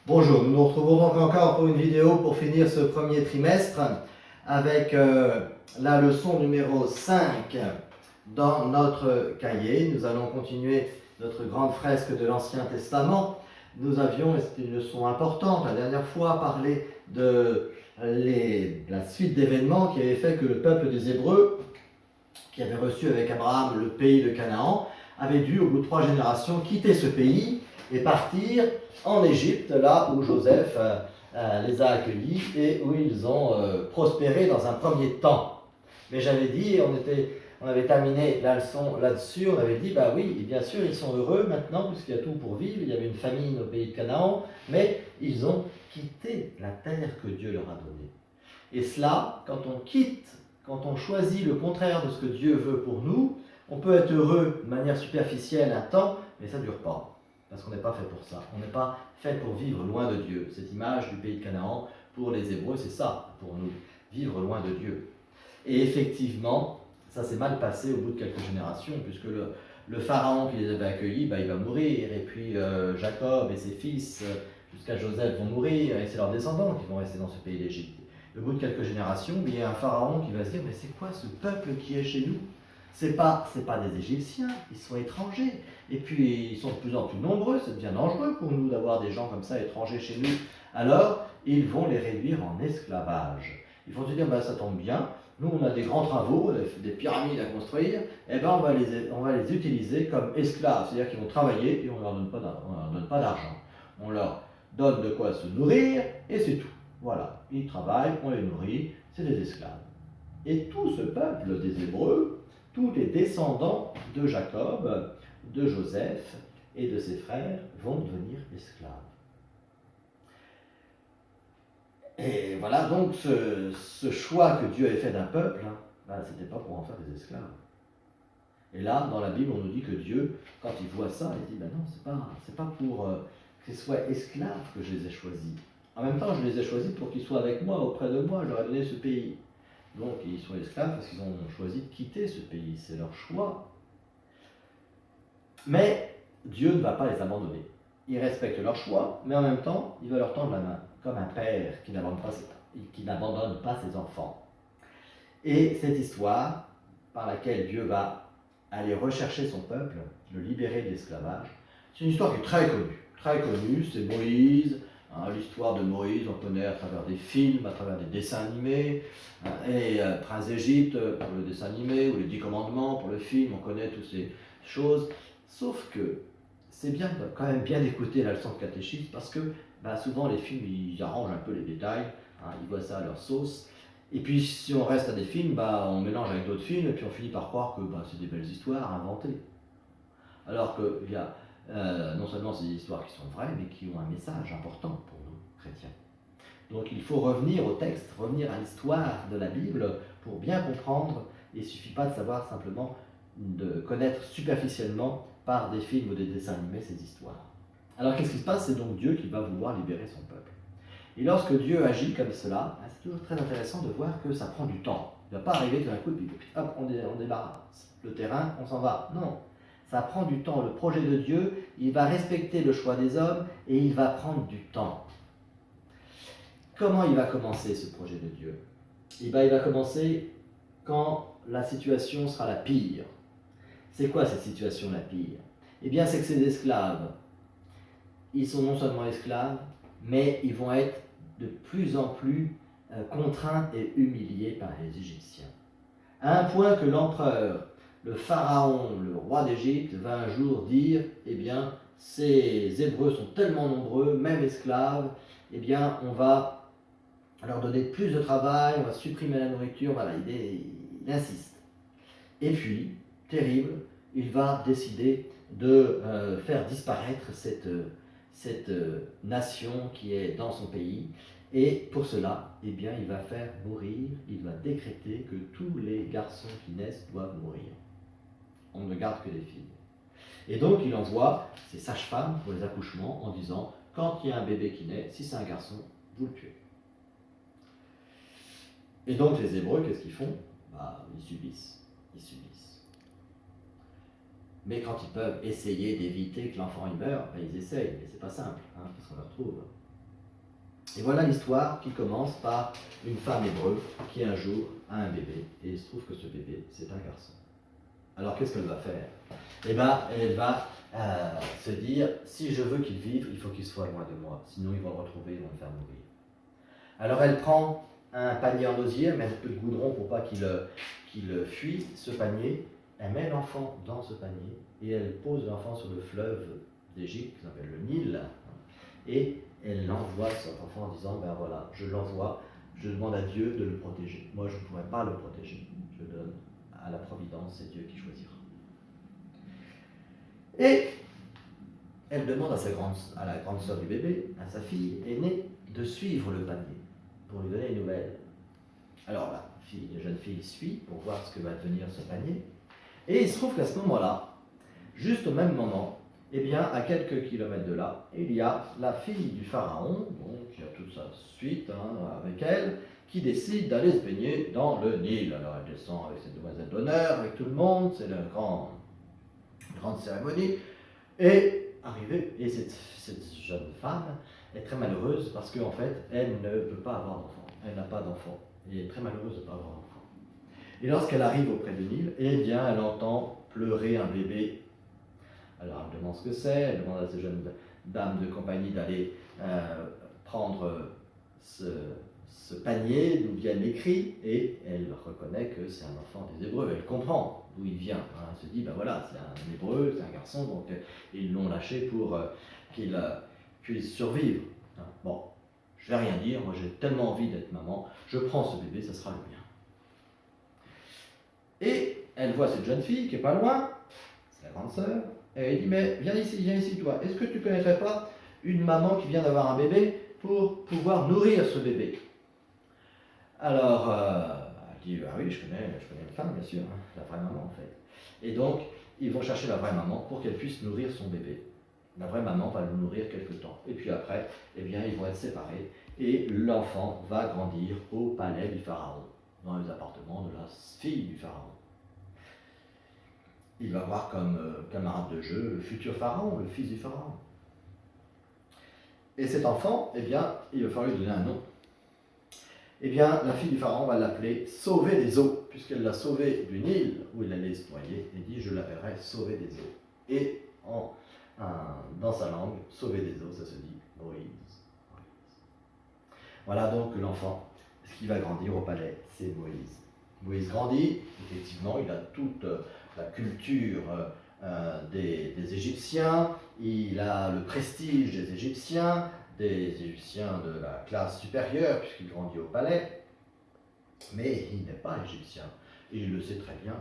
Bonjour, nous nous retrouvons donc encore pour une vidéo pour finir ce premier trimestre avec la leçon numéro 5 dans notre cahier. Nous allons continuer notre grande fresque de l'Ancien Testament. Nous avions, et c'était une leçon importante, la dernière fois parlé de la suite d'événements qui avait fait que le peuple des Hébreux, qui avait reçu avec Abraham le pays de Canaan, avait dû, au bout de 3 générations, quitter ce pays et partir en Égypte, là où Joseph les a accueillis et où ils ont prospéré dans un premier temps. Mais j'avais dit, on avait terminé la leçon là-dessus, on avait dit, bah oui, bien sûr, ils sont heureux maintenant, puisqu'il y a tout pour vivre, il y avait une famine au pays de Canaan, mais ils ont quitté la terre que Dieu leur a donnée. Et cela, quand on choisit le contraire de ce que Dieu veut pour nous, on peut être heureux de manière superficielle un temps, mais ça ne dure pas. Parce qu'on n'est pas fait pour ça. On n'est pas fait pour vivre loin de Dieu. Cette image du pays de Canaan, pour les Hébreux, c'est ça pour nous, vivre loin de Dieu. Et effectivement, ça s'est mal passé au bout de quelques générations, puisque le pharaon qui les avait accueillis, il va mourir, et puis Jacob et ses fils, jusqu'à Joseph, vont mourir, et c'est leurs descendants qui vont rester dans ce pays d'Égypte. Au bout de quelques générations, il y a un pharaon qui va se dire, mais c'est quoi ce peuple qui est chez nous? C'est pas des Égyptiens, ils sont étrangers. Et puis ils sont de plus en plus nombreux, ça devient dangereux pour nous d'avoir des gens comme ça étrangers chez nous. Alors, ils vont les réduire en esclavage. Ils vont se dire, ça tombe bien, nous on a des grands travaux, des pyramides à construire, et on va les utiliser comme esclaves. C'est-à-dire qu'ils vont travailler et on ne leur donne pas d'argent. On leur donne de quoi se nourrir et c'est tout. Voilà, ils travaillent, on les nourrit, c'est des esclaves. Et tout ce peuple des Hébreux, tous les descendants de Jacob, de Joseph et de ses frères vont devenir esclaves. Et voilà donc ce choix que Dieu avait fait d'un peuple, c'était pas pour en faire des esclaves. Et là, dans la Bible, on nous dit que Dieu, quand il voit ça, il dit, non, c'est pas pour qu'ils soient esclaves que je les ai choisis. En même temps, je les ai choisis pour qu'ils soient avec moi, auprès de moi, je leur ai donné ce pays. Donc ils sont esclaves parce qu'ils ont choisi de quitter ce pays, c'est leur choix. Mais Dieu ne va pas les abandonner. Il respecte leur choix, mais en même temps, il va leur tendre la main, comme un père qui n'abandonne pas ses enfants. Et cette histoire, par laquelle Dieu va aller rechercher son peuple, le libérer de l'esclavage, c'est une histoire qui est très connue. Très connue, c'est Moïse. L'histoire de Moïse, on connaît à travers des films, à travers des dessins animés, et Prince d'Égypte pour le dessin animé, ou les 10 commandements pour le film, on connaît toutes ces choses. Sauf que c'est bien quand même bien écouter la leçon de catéchisme, parce que souvent les films, ils arrangent un peu les détails, ils voient ça à leur sauce. Et puis si on reste à des films, on mélange avec d'autres films, et puis on finit par croire que c'est des belles histoires inventées. Alors qu'il y a non seulement ces histoires qui sont vraies, mais qui ont un message important pour nous, chrétiens. Donc il faut revenir au texte, revenir à l'histoire de la Bible pour bien comprendre. Il ne suffit pas de savoir simplement de connaître superficiellement par des films ou des dessins animés ces histoires. Alors qu'est-ce qui se passe? C'est donc Dieu qui va vouloir libérer son peuple. Et lorsque Dieu agit comme cela, c'est toujours très intéressant de voir que ça prend du temps. Il ne va pas arriver tout d'un coup, et puis hop, on débarrasse le terrain, on s'en va. Non, ça prend du temps. Le projet de Dieu, il va respecter le choix des hommes et il va prendre du temps. Comment il va commencer ce projet de Dieu? Il va commencer quand la situation sera la pire. C'est quoi cette situation la pire? Eh bien, c'est que ces esclaves, ils sont non seulement esclaves, mais ils vont être de plus en plus contraints et humiliés par les Égyptiens. À un point que l'empereur, le pharaon, le roi d'Égypte, va un jour dire, eh bien, ces Hébreux sont tellement nombreux, même esclaves, eh bien, on va leur donner plus de travail, on va supprimer la nourriture, voilà, il insiste. Et puis, terrible, il va décider de faire disparaître cette nation qui est dans son pays. Et pour cela, eh bien, il va faire mourir, il va décréter que tous les garçons qui naissent doivent mourir. On ne garde que des filles. Et donc, il envoie ses sages-femmes pour les accouchements en disant, quand il y a un bébé qui naît, si c'est un garçon, vous le tuez. Et donc, les Hébreux, qu'est-ce qu'ils font? Ils subissent. Mais quand ils peuvent essayer d'éviter que l'enfant y meure, ils essayent, mais c'est pas simple, parce qu'on le retrouve. Et voilà l'histoire qui commence par une femme hébreu qui un jour a un bébé, et il se trouve que ce bébé, c'est un garçon. Alors qu'est-ce qu'elle va faire? Eh bien, elle va se dire, si je veux qu'il vive, il faut qu'il soit loin de moi, sinon ils vont le retrouver, ils vont le faire mourir. Alors elle prend un panier en osier, elle met un peu de goudron pour pas qu'il fuit ce panier, elle met l'enfant dans ce panier, et elle pose l'enfant sur le fleuve d'Égypte, qui s'appelle le Nil, et elle l'envoie cet enfant en disant, ben voilà, je l'envoie, je demande à Dieu de le protéger. Moi, je ne pourrais pas le protéger. Je donne à la providence, c'est Dieu qui choisira. Et elle demande à la grande sœur du bébé, à sa fille aînée, de suivre le panier pour lui donner une nouvelle. Alors la jeune fille suit pour voir ce que va devenir ce panier. Et il se trouve qu'à ce moment-là, juste au même moment, eh bien, à quelques kilomètres de là, il y a la fille du pharaon, donc qui a toute sa suite avec elle, qui décide d'aller se baigner dans le Nil. Alors elle descend avec cette demoiselle d'honneur, avec tout le monde, c'est une grande cérémonie. Et arrivée, et cette jeune femme est très malheureuse parce qu'en fait, elle ne peut pas avoir d'enfant. Elle n'a pas d'enfant. Et elle est très malheureuse de ne pas avoir d'enfant. Et lorsqu'elle arrive auprès du Nil, eh bien, elle entend pleurer un bébé. Alors elle demande ce que c'est, elle demande à ces jeunes dames de compagnie d'aller prendre ce panier d'où viennent les cris, et elle reconnaît que c'est un enfant des Hébreux. Elle comprend d'où il vient. Elle se dit, ben voilà, c'est un Hébreu, c'est un garçon, donc ils l'ont lâché pour qu'il puisse survivre. Bon, je vais rien dire, moi j'ai tellement envie d'être maman, je prends ce bébé, ça sera le mien. Et elle voit cette jeune fille qui est pas loin, c'est la grande sœur, et elle dit, mais viens ici toi, est-ce que tu ne connaîtrais pas une maman qui vient d'avoir un bébé pour pouvoir nourrir ce bébé? Alors, elle dit, ah oui, je connais une femme, bien sûr, la vraie maman en fait. Et donc, ils vont chercher la vraie maman pour qu'elle puisse nourrir son bébé. La vraie maman va le nourrir quelque temps. Et puis après, eh bien, ils vont être séparés, et l'enfant va grandir au palais du pharaon, dans les appartements de la fille du pharaon. Il va voir comme camarade de jeu le futur pharaon, le fils du pharaon. Et cet enfant, eh bien, il va falloir lui donner un nom. Eh bien, la fille du pharaon va l'appeler Sauver des eaux, puisqu'elle l'a sauvé du Nil, où il allait se noyer, et dit, je l'appellerai Sauver des eaux. Et dans sa langue, Sauver des eaux, ça se dit Moïse. Voilà donc l'enfant, ce qui va grandir au palais, c'est Moïse. Moïse grandit, effectivement, il a toute la culture des Égyptiens, il a le prestige des Égyptiens de la classe supérieure, puisqu'il grandit au palais, mais il n'est pas égyptien. Et il le sait très bien,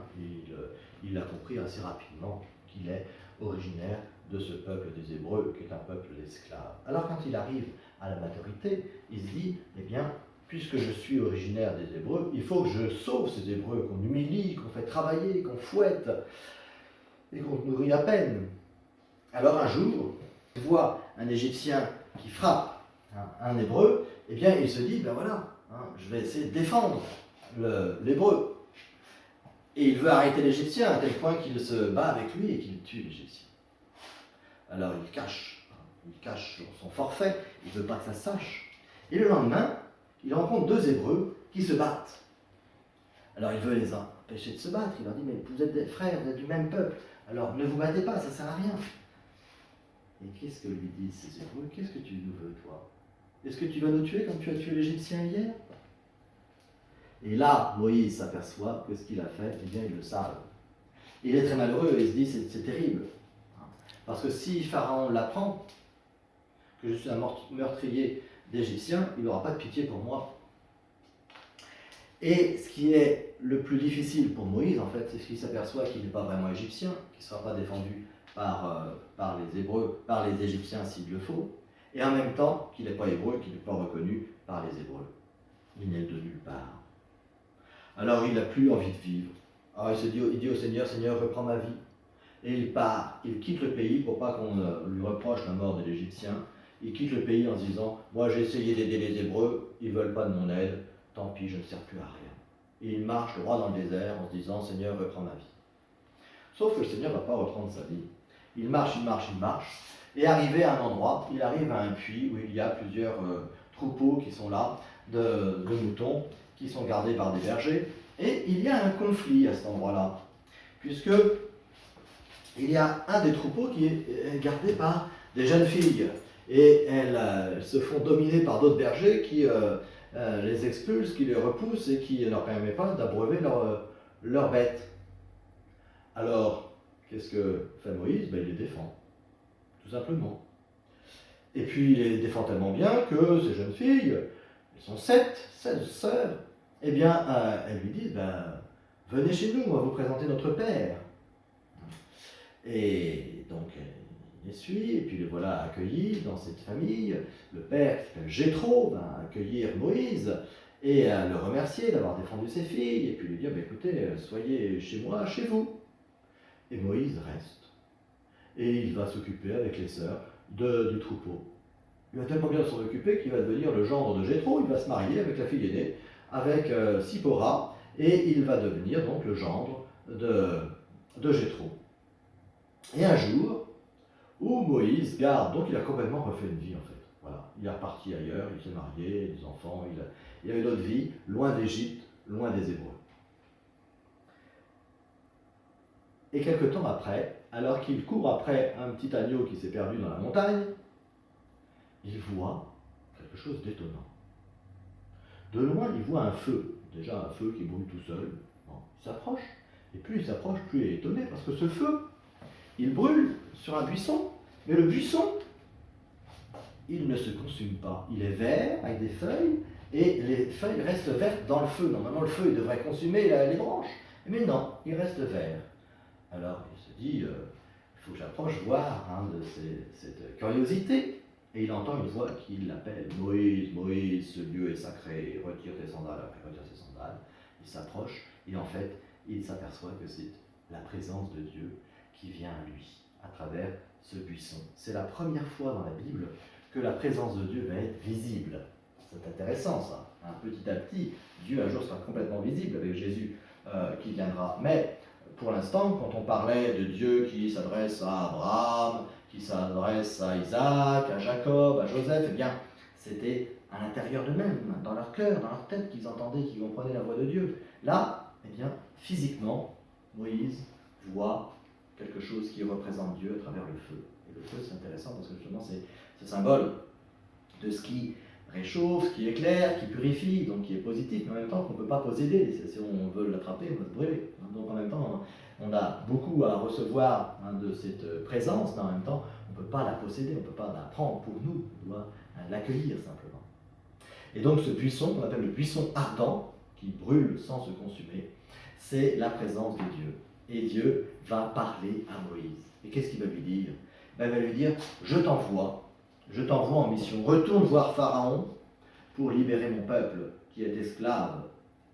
il a compris assez rapidement qu'il est originaire de ce peuple des Hébreux, qui est un peuple d'esclaves. Alors quand il arrive à la maturité, il se dit, eh bien, puisque je suis originaire des Hébreux, il faut que je sauve ces Hébreux, qu'on humilie, qu'on fait travailler, qu'on fouette, et qu'on nourrit à peine. Alors un jour, il voit un Égyptien qui frappe un Hébreu, eh bien il se dit, ben voilà, je vais essayer de défendre l'Hébreu. Et il veut arrêter l'Égyptien à tel point qu'il se bat avec lui et qu'il tue l'Égyptien. Alors il cache son forfait, il ne veut pas que ça se sache. Et le lendemain, il rencontre deux Hébreux qui se battent. Alors il veut les empêcher de se battre, il leur dit, mais vous êtes des frères, vous êtes du même peuple, alors ne vous battez pas, ça ne sert à rien. Et qu'est-ce que lui disent ces Hébreux? Qu'est-ce que tu nous veux, toi? Est-ce que tu vas nous tuer comme tu as tué l'Égyptien hier? Et là, Moïse s'aperçoit que ce qu'il a fait, eh bien, ils le savent. Il est très malheureux et il se dit, c'est terrible. Parce que si Pharaon l'apprend, que je suis un meurtrier d'Égyptiens, il n'aura pas de pitié pour moi. Et ce qui est le plus difficile pour Moïse, en fait, c'est qu'il s'aperçoit qu'il n'est pas vraiment égyptien, qu'il ne sera pas défendu par les Hébreux, par les Égyptiens s'il le faut, et en même temps qu'il n'est pas hébreu, qu'il n'est pas reconnu par les Hébreux. Il n'est de nulle part. Alors il n'a plus envie de vivre. Alors il dit au Seigneur, Seigneur, reprends ma vie. Et il part, il quitte le pays pour pas qu'on lui reproche la mort de l'Égyptien. Il quitte le pays en se disant, moi j'ai essayé d'aider les Hébreux, ils ne veulent pas de mon aide, tant pis, je ne sers plus à rien. Et il marche droit dans le désert en se disant, Seigneur, reprends ma vie. Sauf que le Seigneur ne va pas reprendre sa vie. Il marche, et arrivé à un endroit, il arrive à un puits où il y a plusieurs troupeaux qui sont là, de moutons, qui sont gardés par des bergers. Et il y a un conflit à cet endroit-là, puisque il y a un des troupeaux qui est gardé par des jeunes filles. Et elles se font dominer par d'autres bergers qui les expulsent, qui les repoussent et qui ne leur permettent pas d'abreuver leurs bêtes. Alors, qu'est-ce que fait Moïse? Il les défend, tout simplement. Et puis il les défend tellement bien que ces jeunes filles, elles sont sept sœurs, eh bien, elles lui disent, venez chez nous, on va vous présenter notre père. Et donc, il les suit, et puis les voilà accueillis dans cette famille. Le père, qui s'appelle Jéthro, va accueillir Moïse et le remercier d'avoir défendu ses filles, et puis lui dire, écoutez, soyez chez moi, chez vous. Et Moïse reste. Et il va s'occuper avec les sœurs du troupeau. Il va tellement bien s'en occuper qu'il va devenir le gendre de Jéthro, il va se marier avec la fille aînée, avec Sipora, et il va devenir donc le gendre de Jéthro. Et un jour, où Moïse garde, donc il a complètement refait une vie en fait. Voilà, il est reparti ailleurs, il s'est marié, des enfants, il a une autre vie, loin d'Égypte, loin des Hébreux. Et quelque temps après, alors qu'il court après un petit agneau qui s'est perdu dans la montagne, il voit quelque chose d'étonnant. De loin, il voit un feu, déjà un feu qui brûle tout seul. Bon, il s'approche, et plus il s'approche, plus il est étonné, parce que ce feu, il brûle sur un buisson, mais le buisson, il ne se consume pas. Il est vert, avec des feuilles, et les feuilles restent vertes dans le feu. Normalement, le feu, il devrait consumer les branches, mais non, il reste vert. Alors, il se dit, il faut que j'approche voir de cette curiosité. Et il entend une voix qui l'appelle, Moïse, Moïse, ce lieu est sacré, retire tes sandales. Après, il retire ses sandales, il s'approche, et en fait, il s'aperçoit que c'est la présence de Dieu qui vient à lui, à travers ce buisson. C'est la première fois dans la Bible que la présence de Dieu va être visible. C'est intéressant ça. Petit à petit, Dieu un jour sera complètement visible avec Jésus qui viendra. Mais pour l'instant, quand on parlait de Dieu qui s'adresse à Abraham, qui s'adresse à Isaac, à Jacob, à Joseph, eh bien, c'était à l'intérieur d'eux-mêmes, dans leur cœur, dans leur tête, qu'ils entendaient, qu'ils comprenaient la voix de Dieu. Là, eh bien, physiquement, Moïse voit quelque chose qui représente Dieu à travers le feu. Et le feu, c'est intéressant parce que justement, c'est ce symbole de ce qui réchauffe, ce qui éclaire, qui purifie, donc qui est positif, mais en même temps qu'on ne peut pas posséder. Si on veut l'attraper, on va se brûler. Donc en même temps, on a beaucoup à recevoir de cette présence, mais en même temps, on ne peut pas la posséder, on ne peut pas la prendre pour nous, on doit l'accueillir simplement. Et donc ce buisson, qu'on appelle le buisson ardent, qui brûle sans se consumer, c'est la présence de Dieu. Et Dieu va parler à Moïse. Et qu'est-ce qu'il va lui dire? Il va lui dire, je t'envoie en mission, retourne voir Pharaon pour libérer mon peuple qui est esclave,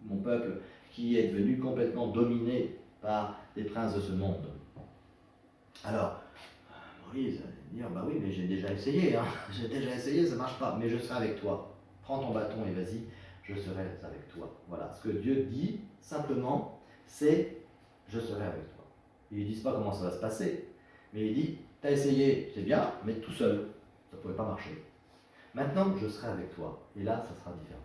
mon peuple qui est devenu complètement dominé par des princes de ce monde. Alors, Moïse va dire, oui, mais j'ai déjà essayé, ça ne marche pas, mais je serai avec toi. Prends ton bâton et vas-y, je serai avec toi. Voilà, ce que Dieu dit simplement, c'est je serai avec toi. Ils ne disent pas comment ça va se passer, mais il dit, t'as essayé, c'est bien, mais tout seul, ça ne pouvait pas marcher. Maintenant, je serai avec toi, et là, ça sera différent.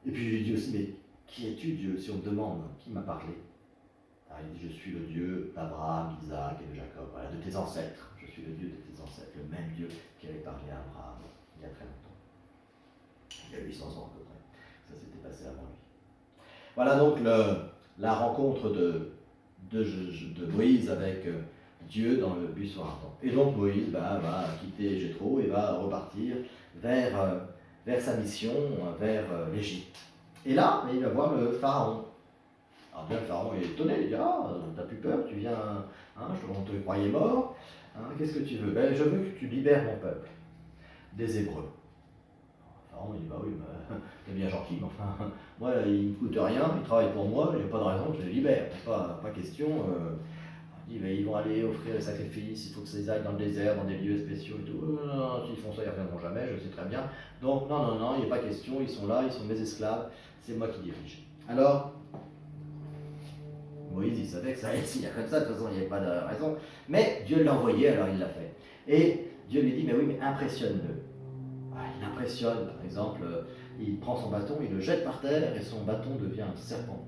Et puis je lui dis aussi, mais qui es-tu, Dieu, si on te demande qui m'a parlé? Alors, il dit, je suis le Dieu d'Abraham, d'Isaac et de Jacob, voilà, de tes ancêtres. Je suis le Dieu de tes ancêtres, le même Dieu qui avait parlé à Abraham il y a très longtemps. Il y a 800 ans à peu près. Ça s'était passé avant lui. Voilà donc la rencontre de Moïse avec Dieu dans le buisson ardent. Et donc Moïse va quitter Jéthro et va repartir vers sa mission, vers l'Égypte. Et là, il va voir le Pharaon. Alors bien, le Pharaon est étonné, il dit, t'as plus peur, tu viens, on te croyait mort, qu'est-ce que tu veux? Je veux que tu libères mon peuple, des Hébreux. Le Pharaon, il dit, oui, t'es bien gentil, mais enfin, moi, il ne coûte rien, il travaille pour moi, il n'y a pas de raison que je les libère, pas question. Il dit, ils vont aller offrir les sacrifices, il faut que ça aille dans le désert, dans des lieux spéciaux et tout. Non, s'ils font ça, ils ne reviendront jamais, je sais très bien. Donc, non, il n'y a pas question, ils sont là, ils sont mes esclaves, c'est moi qui dirige. Alors, Moïse, il savait que ça allait s'il y a comme ça, de toute façon, il n'y avait pas de raison. Mais Dieu l'a envoyé, alors il l'a fait. Et Dieu lui dit, mais oui, mais impressionne-le. il impressionne, par exemple, il prend son bâton, il le jette par terre et son bâton devient un serpent.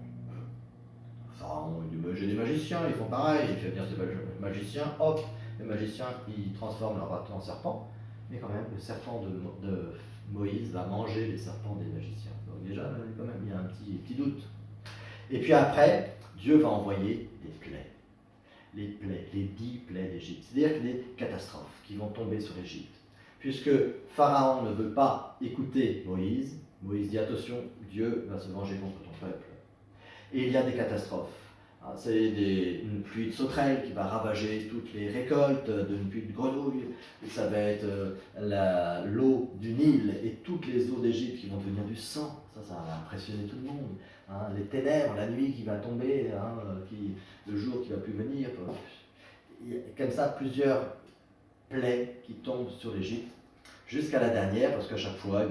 Pharaon, il dit, j'ai des magiciens, ils font pareil, il fait venir ses magiciens, hop, les magiciens, ils transforment leur bâton en serpent, mais quand même, le serpent de Moïse va manger les serpents des magiciens. Donc déjà, quand même, il y a un petit doute. Et puis après, Dieu va envoyer des plaies. Les 10 plaies d'Égypte, c'est-à-dire des catastrophes qui vont tomber sur l'Égypte. Puisque Pharaon ne veut pas écouter Moïse, Moïse dit attention, Dieu va se venger contre ton peuple. Et il y a des catastrophes. C'est une pluie de sauterelles qui va ravager toutes les récoltes, une pluie de grenouilles, ça va être l'eau du Nil et toutes les eaux d'Égypte qui vont devenir du sang. Ça va impressionner tout le monde. Les ténèbres, la nuit qui va tomber, le jour qui va plus venir. Il y a comme ça plusieurs plaies qui tombent sur l'Égypte, jusqu'à la dernière, parce qu'à chaque fois,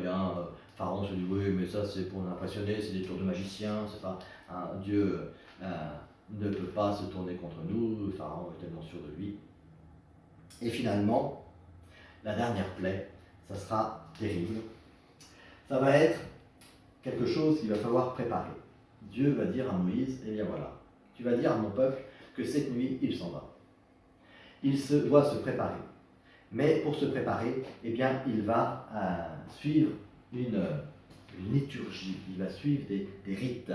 Pharaon se dit oui, mais ça c'est pour l'impressionner, c'est des tours de magicien, c'est pas Dieu ne peut pas se tourner contre nous, Pharaon est tellement sûr de lui. Et finalement, la dernière plaie, ça sera terrible. Ça va être quelque chose qu'il va falloir préparer. Dieu va dire à Moïse, eh bien voilà, tu vas dire à mon peuple que cette nuit, il s'en va. Il doit se préparer. Mais pour se préparer, eh bien, il va suivre une liturgie, il va suivre des rites.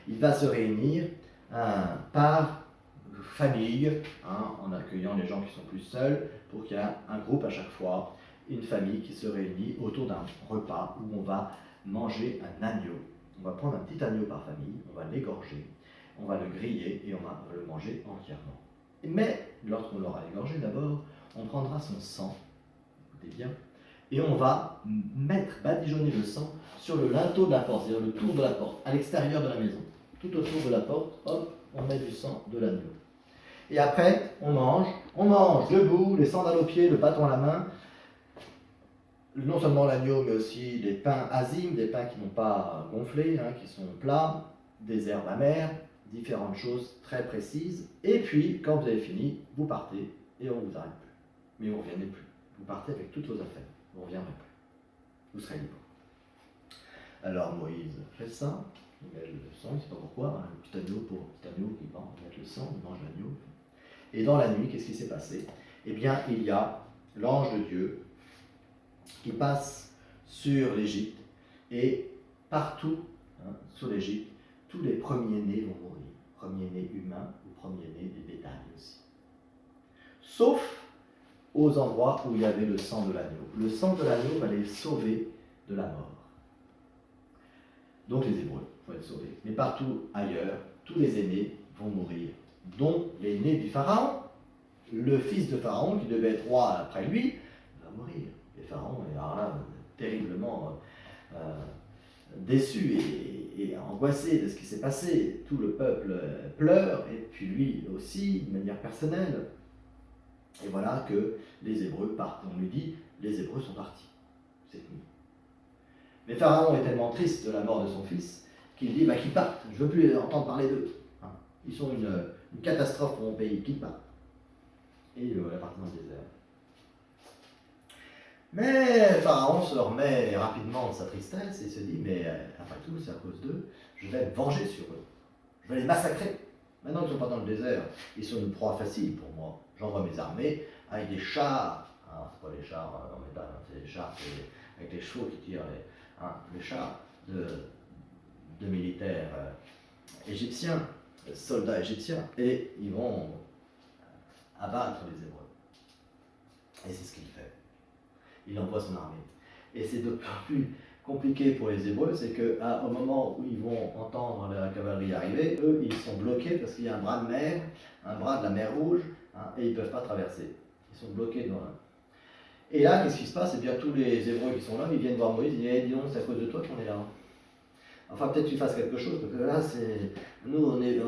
Il va se réunir par famille, en accueillant les gens qui sont plus seuls, pour qu'il y ait un groupe à chaque fois, une famille qui se réunit autour d'un repas où on va manger un agneau. On va prendre un petit agneau par famille, on va l'égorger, on va le griller et on va le manger entièrement. Mais lorsqu'on l'aura égorgé d'abord, on prendra son sang, écoutez bien, et on va badigeonner le sang sur le linteau de la porte, c'est-à-dire le tour de la porte, à l'extérieur de la maison. Tout autour de la porte, hop, on met du sang de l'agneau. Et après, on mange debout, les sandales aux pieds, le bâton à la main, non seulement l'agneau, mais aussi des pains azimes, des pains qui n'ont pas gonflé, qui sont plats, des herbes amères, différentes choses très précises. Et puis, quand vous avez fini, vous partez et on ne vous arrête plus. Mais vous ne reviendrez plus. Vous partez avec toutes vos affaires. Vous ne reviendrez plus. Vous serez libre. Alors Moïse fait ça. Il met le sang, il ne sait pas pourquoi, le petit agneau qui vend, il met le sang, il mange l'agneau. Et dans la nuit, qu'est-ce qui s'est passé? Eh bien, il y a l'ange de Dieu qui passe sur l'Égypte, et partout sur l'Égypte, tous les premiers-nés vont mourir. Premiers-nés humains ou premiers-nés des bétails aussi. Sauf aux endroits où il y avait le sang de l'agneau. Le sang de l'agneau va les sauver de la mort. Donc les Hébreux vont être sauvés. Mais partout ailleurs, tous les aînés vont mourir, dont l'aîné du Pharaon. Le fils de Pharaon, qui devait être roi après lui, va mourir. Et Pharaon est là, terriblement déçu et angoissé de ce qui s'est passé. Tout le peuple pleure, et puis lui aussi, de manière personnelle. Et voilà que les Hébreux partent. On lui dit, les Hébreux sont partis cette nuit. Mais Pharaon est tellement triste de la mort de son fils qu'il dit qu'ils partent, je ne veux plus entendre parler d'eux. Ils sont une catastrophe pour mon pays, qu'ils partent. Et il va partir dans le désert. Mais Pharaon se remet rapidement de sa tristesse et se dit, mais après tout, c'est à cause d'eux, je vais me venger sur eux. Je vais les massacrer. Maintenant qu'ils ne sont pas dans le désert, ils sont une proie facile pour moi. J'envoie mes armées avec des chars. C'est pas les chars en métal, c'est des chars avec les chevaux qui tirent les chars de militaires égyptiens, soldats égyptiens, et ils vont abattre les Hébreux. Et c'est ce qu'il fait. Il envoie son armée. Et c'est d'autant plus compliqué pour les Hébreux, c'est qu'au moment où ils vont entendre la cavalerie arriver, eux, ils sont bloqués parce qu'il y a un bras de mer, un bras de la mer Rouge, et ils ne peuvent pas traverser. Ils sont bloqués dans la... Et là, qu'est-ce qui se passe? Eh bien, tous les Hébreux qui sont là, ils viennent voir Moïse, ils disent, dis donc, c'est à cause de toi qu'on est là. Enfin, peut-être que tu fasses quelque chose, parce que là, nous, on est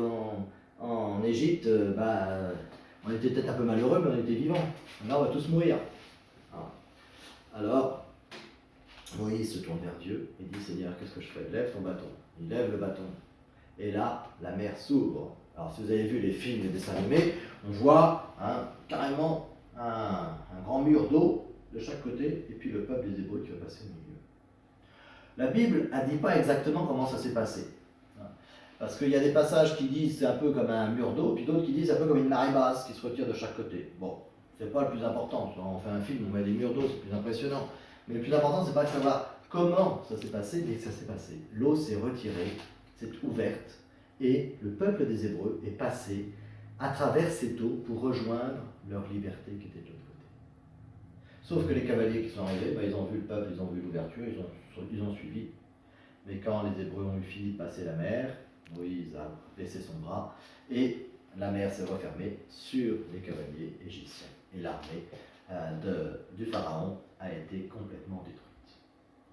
en Égypte, on était peut-être un peu malheureux, mais on était vivants. Là, on va tous mourir. Alors, Moïse se tourne vers Dieu et dit, Seigneur, qu'est-ce que je fais? Lève ton bâton. Il lève le bâton. Et là, la mer s'ouvre. Alors, si vous avez vu les films, les dessins animés, on voit carrément un grand mur d'eau de chaque côté, et puis le peuple des Hébreux qui va passer au milieu. La Bible ne dit pas exactement comment ça s'est passé. Parce qu'il y a des passages qui disent c'est un peu comme un mur d'eau, puis d'autres qui disent c'est un peu comme une marée basse qui se retire de chaque côté. Bon, c'est pas le plus important. Quand on fait un film, on met des murs d'eau, c'est plus impressionnant. Mais le plus important, c'est pas de savoir comment ça s'est passé, mais que ça s'est passé. L'eau s'est retirée, s'est ouverte, et le peuple des Hébreux est passé à travers cette eau pour rejoindre leur liberté qui était de l'autre côté. Sauf que les cavaliers qui sont arrivés, ils ont vu le peuple, ils ont vu l'ouverture, ils ont suivi. Mais quand les Hébreux ont eu fini de passer la mer, Moïse a baissé son bras et la mer s'est refermée sur les cavaliers égyptiens. Et l'armée du Pharaon a été complètement détruite.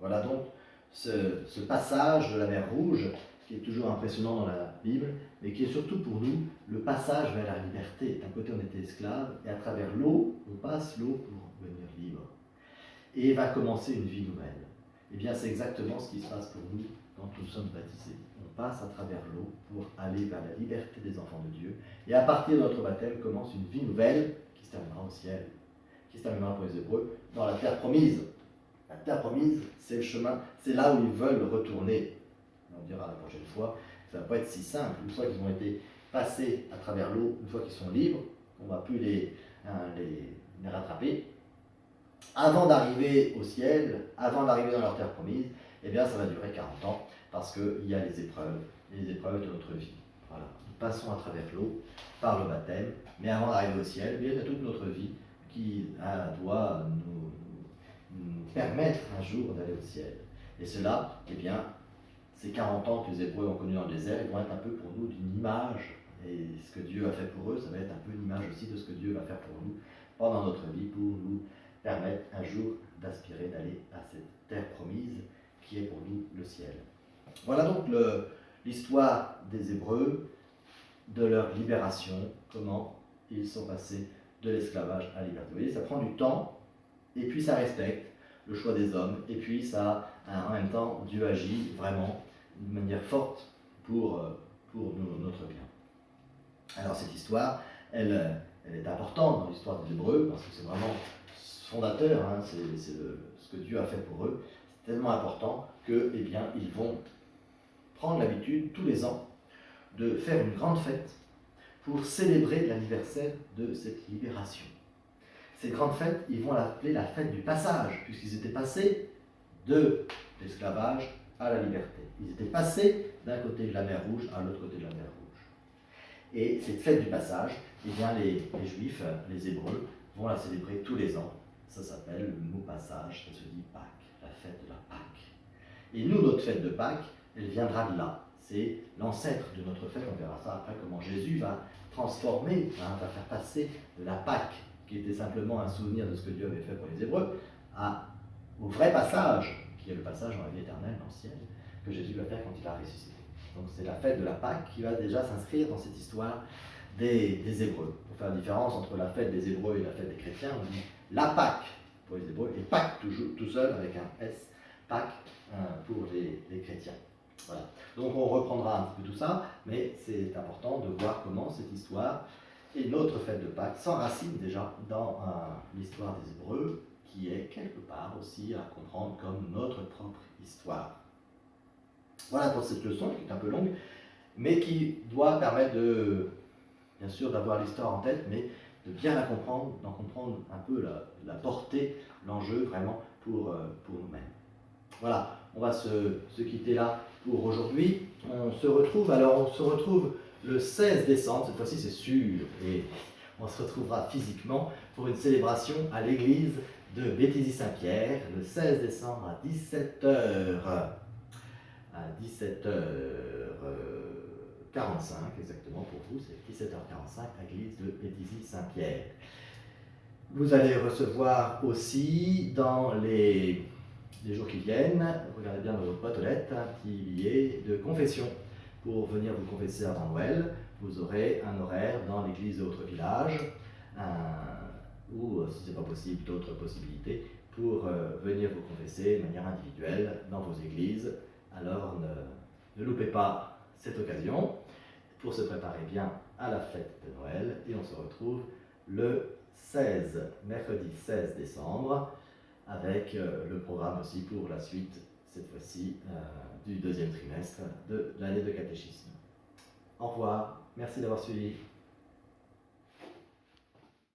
Voilà donc ce passage de la mer Rouge qui est toujours impressionnant dans la Bible, mais qui est surtout pour nous le passage vers la liberté. D'un côté on était esclaves et à travers l'eau, on passe l'eau pour devenir libre. Et va commencer une vie nouvelle. Eh bien c'est exactement ce qui se passe pour nous quand nous sommes baptisés. On passe à travers l'eau pour aller vers la liberté des enfants de Dieu. Et à partir de notre baptême commence une vie nouvelle qui se terminera au ciel, qui se terminera pour les Hébreux dans la terre promise. La terre promise, c'est le chemin, c'est là où ils veulent retourner. On dira la prochaine fois, ça ne va pas être si simple. Une fois qu'ils ont été passés à travers l'eau, une fois qu'ils sont libres, on ne va plus les rattraper. Avant d'arriver au ciel, avant d'arriver dans leur terre promise, eh bien ça va durer 40 ans, parce qu'il y a les épreuves de notre vie. Voilà. Nous passons à travers l'eau, par le baptême, mais avant d'arriver au ciel, eh bien, il y a toute notre vie qui doit nous permettre un jour d'aller au ciel. Et cela, eh bien, ces 40 ans que les Hébreux ont connus dans le désert, ils vont être un peu pour nous d'une image. Et ce que Dieu a fait pour eux, ça va être un peu une image aussi de ce que Dieu va faire pour nous pendant notre vie, pour nous permettre un jour d'aspirer d'aller à cette terre promise qui est pour nous le ciel. Voilà donc l'histoire des Hébreux, de leur libération, comment ils sont passés de l'esclavage à la liberté. Vous voyez, ça prend du temps, et puis ça respecte le choix des hommes, et puis ça, en même temps, Dieu agit vraiment de manière forte pour notre bien. Alors cette histoire, elle est importante dans l'histoire des Hébreux, parce que c'est vraiment fondateur, hein, c'est ce que Dieu a fait pour eux. C'est tellement important que, eh bien, ils vont prendre l'habitude, tous les ans, de faire une grande fête pour célébrer l'anniversaire de cette libération. Cette grande fête, ils vont l'appeler la fête du passage, puisqu'ils étaient passés de l'esclavage à la liberté. Ils étaient passés d'un côté de la mer Rouge à l'autre côté de la mer Rouge. Et cette fête du passage, eh bien, les Juifs, les Hébreux, vont la célébrer tous les ans. Ça s'appelle le mot passage, ça se dit Pâques, la fête de la Pâques. Et nous, notre fête de Pâques, elle viendra de là. C'est l'ancêtre de notre fête, on verra ça après, comment Jésus va transformer, va faire passer de la Pâque, qui était simplement un souvenir de ce que Dieu avait fait pour les Hébreux, au vrai passage, qui est le passage dans la vie éternelle, dans le ciel, que Jésus va faire quand il a ressuscité. Donc c'est la fête de la Pâque qui va déjà s'inscrire dans cette histoire des Hébreux. Pour faire la différence entre la fête des Hébreux et la fête des chrétiens, on dit la Pâque pour les Hébreux et Pâques tout seul avec un S, Pâques pour les chrétiens. Voilà. Donc on reprendra un petit peu tout ça, mais c'est important de voir comment cette histoire et notre fête de Pâques s'enracine déjà dans l'histoire des Hébreux, qui est quelque part aussi à comprendre comme notre propre histoire. Voilà pour cette leçon qui est un peu longue, mais qui doit permettre bien sûr d'avoir l'histoire en tête, mais de bien la comprendre, d'en comprendre un peu la portée, l'enjeu vraiment pour nous-mêmes. Voilà, on va se quitter là pour aujourd'hui. On se retrouve le 16 décembre, cette fois-ci c'est sûr, et on se retrouvera physiquement pour une célébration à l'église de Béthisy-Saint-Pierre, le 16 décembre à 17h. À 17h45 exactement pour vous, c'est 17h45 à l'église de Béthisy-Saint-Pierre. Vous allez recevoir aussi dans les jours qui viennent, regardez bien dans votre boîte aux lettres, un petit billet de confession pour venir vous confesser avant Noël. Vous aurez un horaire dans l'église de votre village, ou si ce n'est pas possible, d'autres possibilités pour venir vous confesser de manière individuelle dans vos églises. Alors ne loupez pas cette occasion pour se préparer bien à la fête de Noël, et on se retrouve le mercredi 16 décembre avec le programme aussi pour la suite, cette fois-ci, du deuxième trimestre de l'année de catéchisme. Au revoir, merci d'avoir suivi.